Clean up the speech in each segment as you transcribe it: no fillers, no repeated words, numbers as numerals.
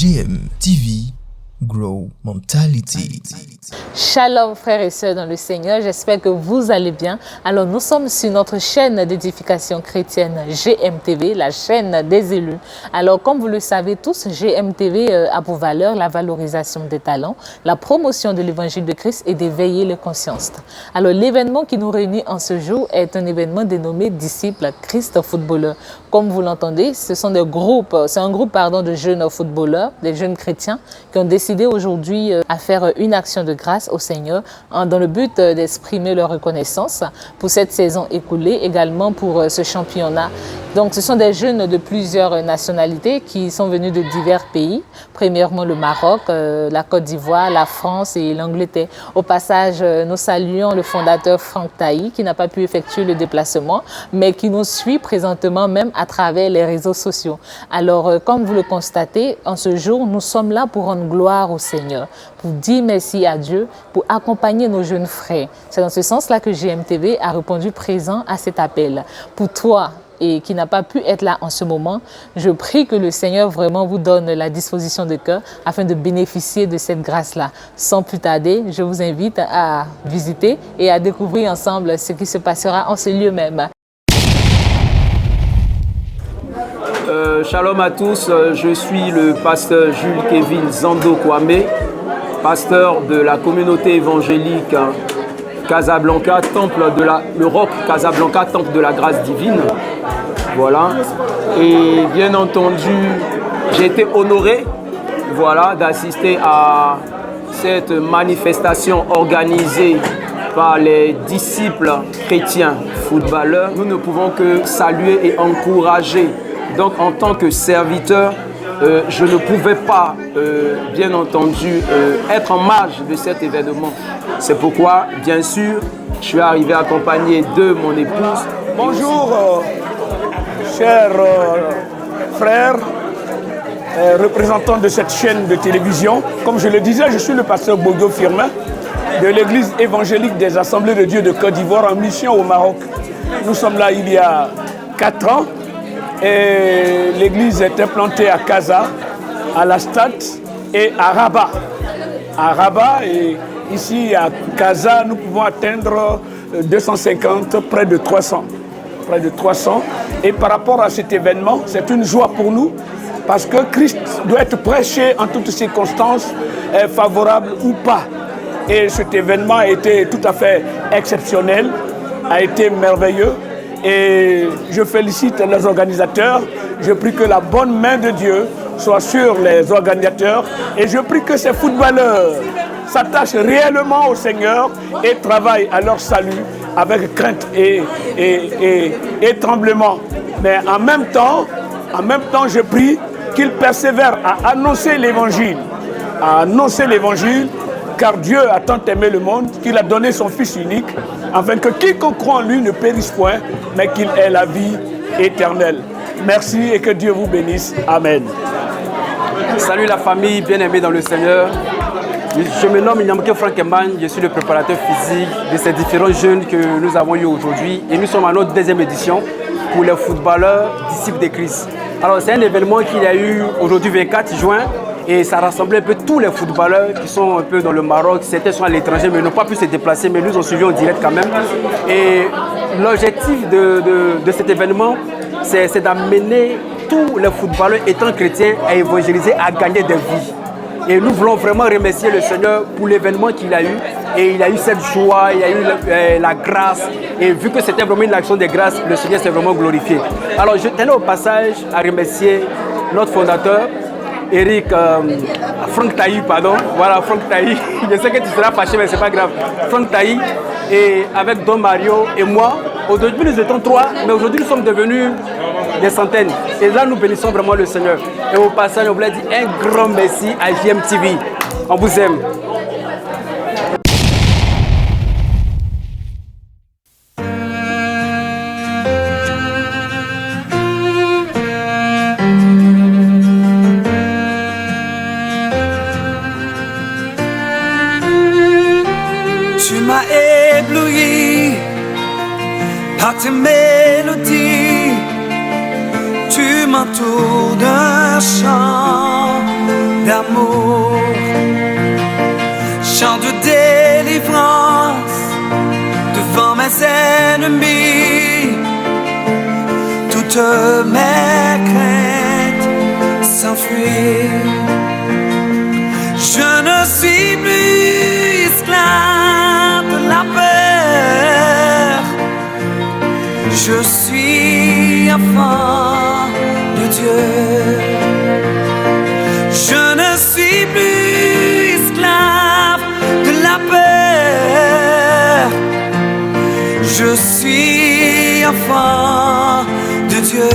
GMTV, Grow Mentality. Shalom frères et sœurs dans le Seigneur, j'espère que vous allez bien. Alors nous sommes sur notre chaîne d'édification chrétienne GMTV, la chaîne des élus. Alors comme vous le savez tous, GMTV a pour valeur la valorisation des talents, la promotion de l'évangile de Christ et d'éveiller les consciences. Alors l'événement qui nous réunit en ce jour est un événement dénommé Disciples Christ Footballeurs. Comme vous l'entendez, c'est un groupe de jeunes footballeurs, des jeunes chrétiens qui ont décidé aujourd'hui à faire une action de grâce au Seigneur dans le but d'exprimer leur reconnaissance pour cette saison écoulée, également pour ce championnat. Donc ce sont des jeunes de plusieurs nationalités qui sont venus de divers pays, premièrement le Maroc, la Côte d'Ivoire, la France et l'Angleterre. Au passage, nous saluons le fondateur Franck Tailly qui n'a pas pu effectuer le déplacement, mais qui nous suit présentement même à travers les réseaux sociaux. Alors, comme vous le constatez, en ce jour, nous sommes là pour rendre gloire au Seigneur, pour dire merci à Dieu, pour accompagner nos jeunes frères. C'est dans ce sens-là que GMTV a répondu présent à cet appel. Pour toi, et qui n'a pas pu être là en ce moment, je prie que le Seigneur vraiment vous donne la disposition de cœur afin de bénéficier de cette grâce-là. Sans plus tarder, je vous invite à visiter et à découvrir ensemble ce qui se passera en ce lieu même. Shalom à tous, je suis le pasteur Jules Kevin Zando Kwame, pasteur de la communauté évangélique Casablanca, le Roc Casablanca, temple de la grâce divine. Voilà. Et bien entendu, j'ai été honoré, voilà, d'assister à cette manifestation organisée par les disciples chrétiens footballeurs. Nous ne pouvons que saluer et encourager. Donc en tant que serviteur, je ne pouvais pas, bien entendu, être en marge de cet événement. C'est pourquoi, bien sûr, je suis arrivé accompagné de mon épouse. Bonjour, chers frères, représentants de cette chaîne de télévision. Comme je le disais, je suis le pasteur Bodo Firmin de l'église évangélique des Assemblées de Dieu de Côte d'Ivoire en mission au Maroc. Nous sommes là il y a 4 ans et l'église est implantée à Casa, à la Stade et à Rabat. À Rabat et ici à Casa, nous pouvons atteindre 250, près de 300. Et par rapport à cet événement, c'est une joie pour nous parce que Christ doit être prêché en toutes circonstances, favorables ou pas. Et cet événement a été tout à fait exceptionnel, a été merveilleux. Et je félicite les organisateurs. Je prie que la bonne main de Dieu soit sur les organisateurs. Et je prie que ces footballeurs s'attachent réellement au Seigneur et travaillent à leur salut avec crainte et tremblement. Mais en même temps, je prie qu'ils persévèrent à annoncer l'évangile. Car Dieu a tant aimé le monde qu'il a donné son Fils unique, afin que quiconque croit en lui ne périsse point, mais qu'il ait la vie éternelle. Merci et que Dieu vous bénisse. Amen. Salut la famille bien-aimée dans le Seigneur. Je me nomme Nyamke Franck Emmagne, je suis le préparateur physique de ces différents jeunes que nous avons eu aujourd'hui. Et nous sommes à notre 2e édition pour les footballeurs disciples de Christ. Alors c'est un événement qu'il y a eu aujourd'hui 24 juin. Et ça rassemblait un peu tous les footballeurs qui sont un peu dans le Maroc. Certains sont à l'étranger mais n'ont pas pu se déplacer, mais nous ont suivi en direct quand même. Et l'objectif de cet événement, c'est d'amener tous les footballeurs étant chrétiens à évangéliser, à gagner des vies. Et nous voulons vraiment remercier le Seigneur pour l'événement qu'il a eu. Et il a eu cette joie, il a eu la grâce. Et vu que c'était vraiment une action de grâce, le Seigneur s'est vraiment glorifié. Alors je tenais au passage à remercier notre fondateur, Franck Tailly, pardon. Voilà, Franck Tailly. Je sais que tu seras fâché, mais c'est pas grave. Franck Tailly, et avec Don Mario et moi. Au début, nous étions 3, mais aujourd'hui, nous sommes devenus des centaines. Et là, nous bénissons vraiment le Seigneur. Et au passage, on voulait dire un grand merci à GMTV. On vous aime. Tu m'as ébloui par tes mélodies, tu m'entoures d'un chant d'amour, chant de délivrance devant mes ennemis. Toutes mes craintes s'enfuient. Je ne suis plus esclave de la peur. Je suis enfant de Dieu. Je ne suis plus esclave de la peur. Je suis enfant de Dieu.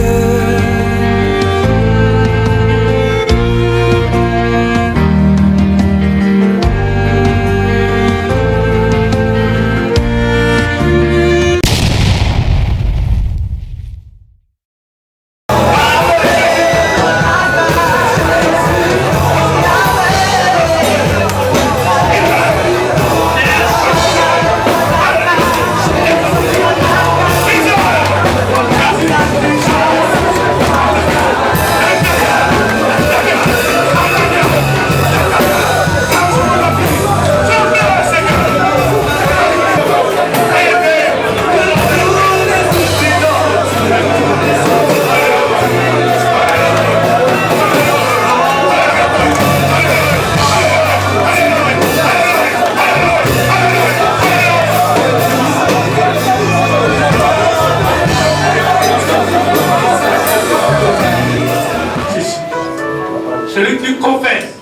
Celui qui confesse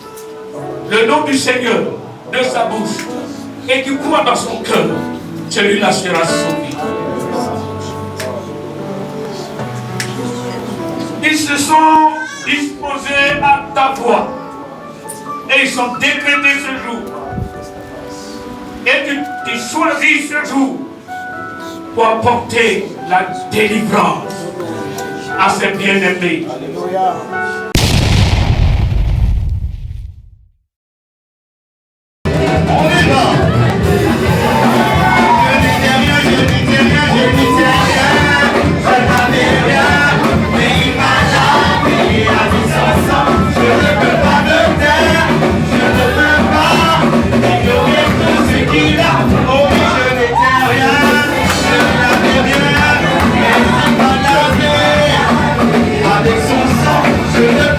le nom du Seigneur de sa bouche et qui croit dans son cœur, celui-là sera sauvé. Ils se sont disposés à ta voix et ils sont décrétés ce jour. Et tu choisis ce jour pour apporter la délivrance à ses bien-aimés. Alléluia. Avec son sang, je ne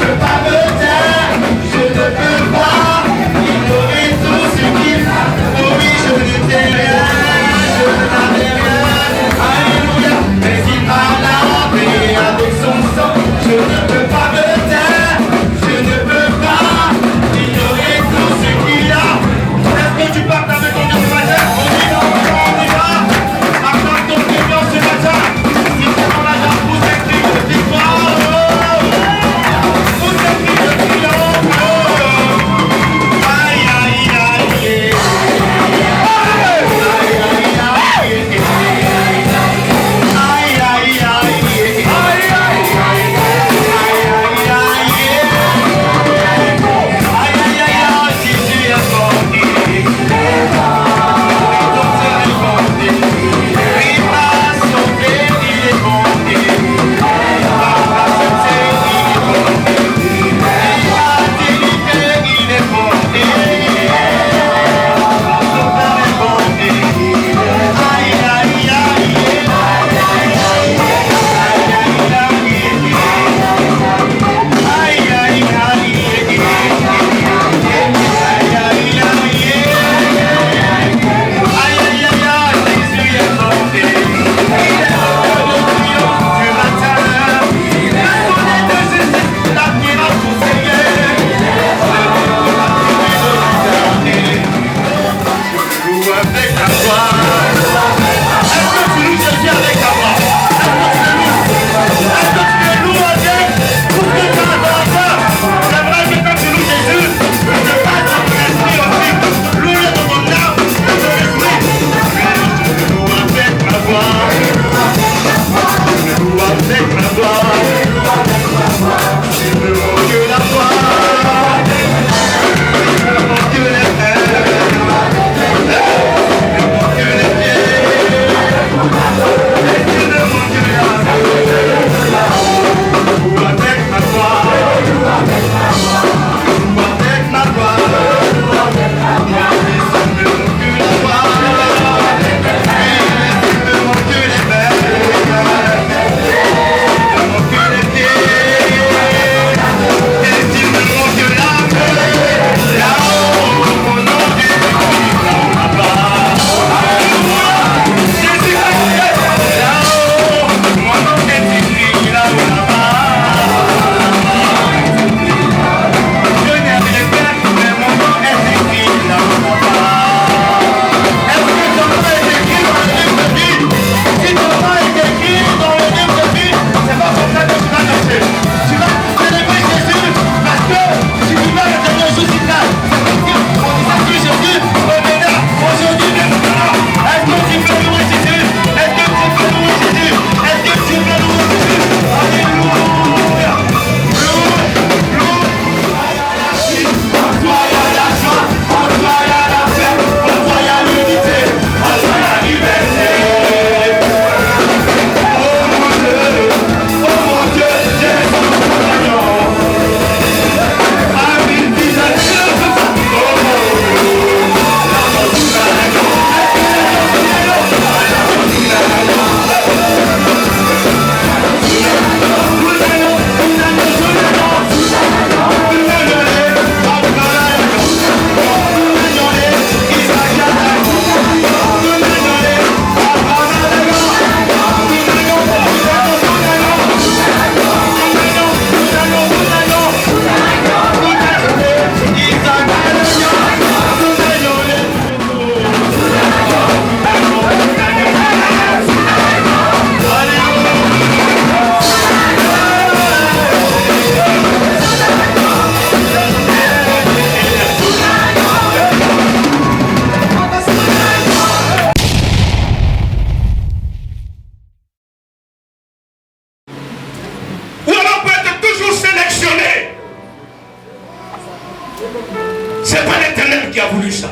qui a voulu ça.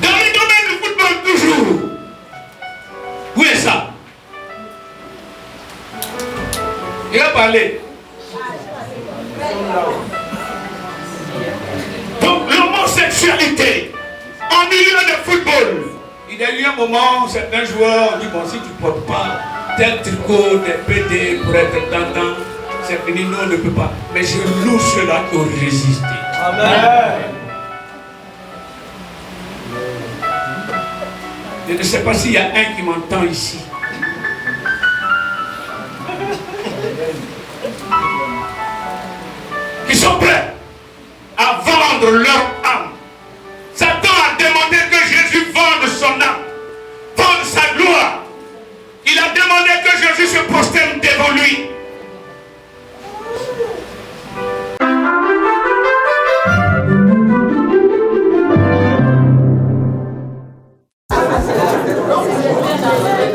Dans le domaine du football toujours. Où est ça? Il a parlé. Donc l'homosexualité en milieu de football. Il y a eu un moment, certains joueurs ont dit, bon, si tu ne portes pas tel tricot, des PD pour être tentant, c'est fini, nous on ne peut pas. Mais je loue ceux-là qui ont résisté. Amen. Je ne sais pas s'il y a un qui m'entend ici. Qui sont prêts à vendre leur âme. Satan a demandé que Jésus vende son âme, vende sa gloire. Il a demandé que Jésus se prosterne devant lui.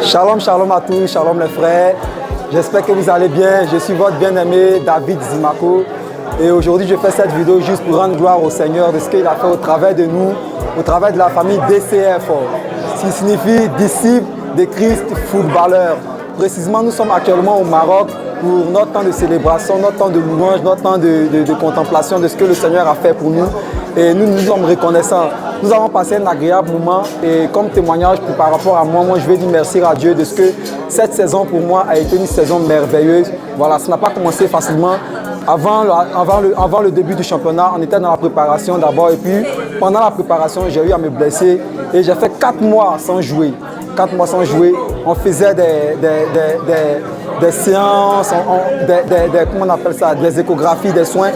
Shalom, shalom à tous, shalom les frères. J'espère que vous allez bien. Je suis votre bien-aimé David Zimako. Et aujourd'hui, je fais cette vidéo juste pour rendre gloire au Seigneur de ce qu'il a fait au travers de nous, au travers de la famille DCF, ce qui signifie disciples de Christ footballeur. Précisément, nous sommes actuellement au Maroc pour notre temps de célébration, notre temps de louange, notre temps de contemplation de ce que le Seigneur a fait pour nous. Et nous sommes reconnaissants. Nous avons passé un agréable moment et comme témoignage par rapport à moi, je vais dire merci à Dieu de ce que cette saison pour moi a été une saison merveilleuse. Voilà, ça n'a pas commencé facilement. Avant le début du championnat, on était dans la préparation d'abord et puis pendant la préparation, j'ai eu à me blesser et j'ai fait 4 mois sans jouer. 4 mois sans jouer, on faisait des séances, comment on appelle ça, des échographies, des soins,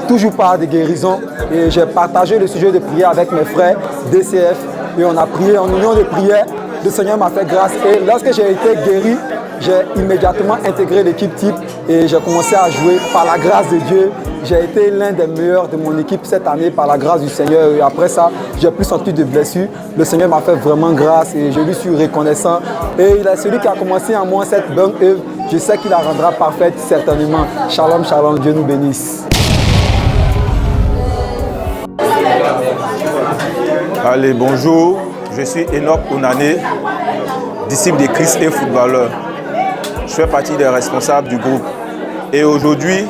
toujours pas de guérison. Et j'ai partagé le sujet de prière avec mes frères DCF et on a prié en union de prière. Le Seigneur m'a fait grâce et lorsque j'ai été guéri, j'ai immédiatement intégré l'équipe type et j'ai commencé à jouer par la grâce de Dieu. J'ai été l'un des meilleurs de mon équipe cette année par la grâce du Seigneur. Et après ça, j'ai plus senti de blessures. Le Seigneur m'a fait vraiment grâce et je lui suis reconnaissant. Et il est celui qui a commencé en moi cette bonne œuvre. Je sais qu'il la rendra parfaite certainement. Shalom, shalom, Dieu nous bénisse. Allez, bonjour, je suis Enoch Onane, disciple de Christ et footballeur. Je fais partie des responsables du groupe. Et aujourd'hui,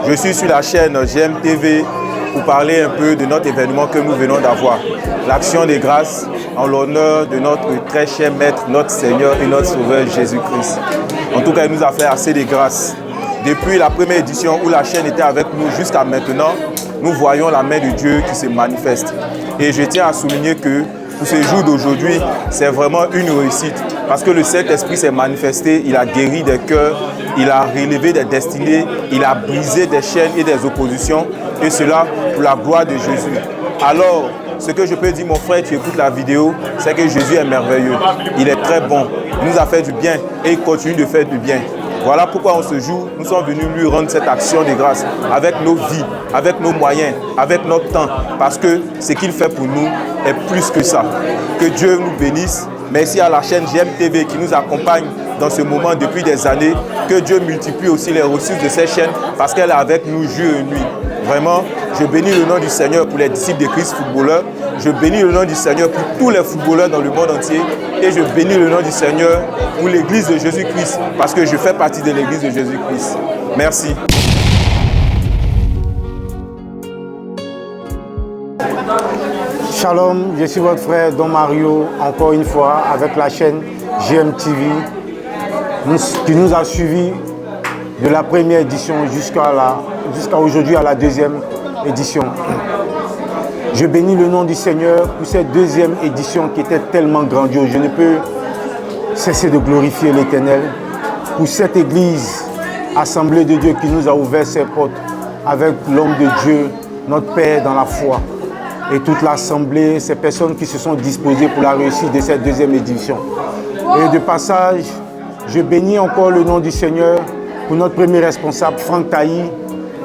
je suis sur la chaîne GMTV pour parler un peu de notre événement que nous venons d'avoir. L'Action des Grâces en l'honneur de notre très cher Maître, notre Seigneur et notre Sauveur Jésus-Christ. En tout cas, il nous a fait assez de grâces. Depuis la première édition où la chaîne était avec nous jusqu'à maintenant, nous voyons la main de Dieu qui se manifeste. Et je tiens à souligner que pour ce jour d'aujourd'hui, c'est vraiment une réussite. Parce que le Saint-Esprit s'est manifesté, il a guéri des cœurs, il a relevé des destinées, il a brisé des chaînes et des oppositions. Et cela pour la gloire de Jésus. Alors, ce que je peux dire, mon frère, tu écoutes la vidéo, c'est que Jésus est merveilleux. Il est très bon. Il nous a fait du bien et il continue de faire du bien. Voilà pourquoi en ce jour, nous sommes venus lui rendre cette action de grâce avec nos vies, avec nos moyens, avec notre temps. Parce que ce qu'il fait pour nous est plus que ça. Que Dieu nous bénisse. Merci à la chaîne GMTV qui nous accompagne dans ce moment depuis des années. Que Dieu multiplie aussi les ressources de cette chaîne parce qu'elle est avec nous jour et nuit. Vraiment, je bénis le nom du Seigneur pour les disciples de Christ footballeurs. Je bénis le nom du Seigneur pour tous les footballeurs dans le monde entier. Et je bénis le nom du Seigneur pour l'église de Jésus-Christ parce que je fais partie de l'église de Jésus-Christ. Merci. Shalom, je suis votre frère Don Mario, encore une fois, avec la chaîne GMTV, qui nous a suivis de la première édition jusqu'à aujourd'hui à la deuxième édition. Je bénis le nom du Seigneur pour cette deuxième édition qui était tellement grandiose. Je ne peux cesser de glorifier l'Éternel pour cette église, assemblée de Dieu qui nous a ouvert ses portes avec l'homme de Dieu, notre Père dans la foi. Et toute l'assemblée, ces personnes qui se sont disposées pour la réussite de cette deuxième édition. Et de passage, je bénis encore le nom du Seigneur pour notre premier responsable, Franck Tailly,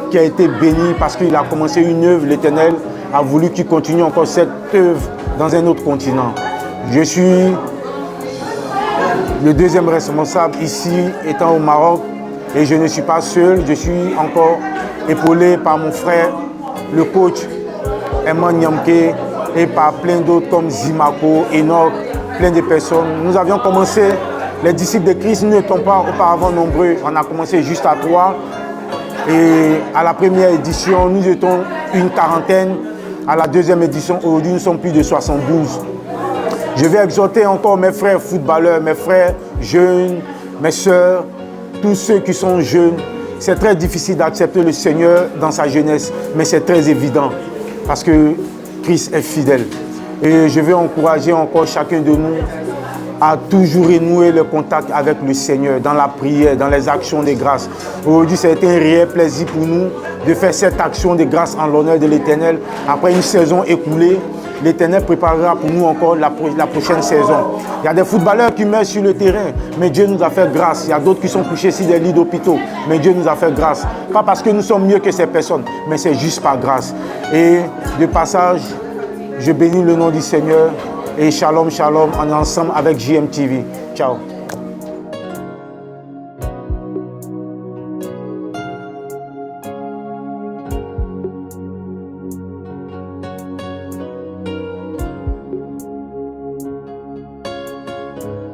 qui a été béni parce qu'il a commencé une œuvre, l'Éternel a voulu qu'il continue encore cette œuvre dans un autre continent. Je suis le deuxième responsable ici, étant au Maroc, et je ne suis pas seul, je suis encore épaulé par mon frère le coach Emman Nyamke et par plein d'autres comme Zimako, Enoch, plein de personnes. Nous avions commencé, les disciples de Christ, nous n'étions pas auparavant nombreux, on a commencé juste à 3. Et à la première édition, nous étions une quarantaine. À la deuxième édition, aujourd'hui, nous sommes plus de 72. Je vais exhorter encore mes frères footballeurs, mes frères jeunes, mes sœurs, tous ceux qui sont jeunes. C'est très difficile d'accepter le Seigneur dans sa jeunesse, mais c'est très évident parce que Christ est fidèle. Et je vais encourager encore chacun de nous à toujours renouer le contact avec le Seigneur dans la prière, dans les actions de grâce. Aujourd'hui, c'est un réel plaisir pour nous de faire cette action de grâce en l'honneur de l'Éternel. Après une saison écoulée, l'Éternel préparera pour nous encore la prochaine saison. Il y a des footballeurs qui meurent sur le terrain, mais Dieu nous a fait grâce. Il y a d'autres qui sont couchés sur des lits d'hôpitaux, mais Dieu nous a fait grâce. Pas parce que nous sommes mieux que ces personnes, mais c'est juste par grâce. Et de passage, je bénis le nom du Seigneur et shalom, shalom, on est ensemble avec JMTV. Ciao.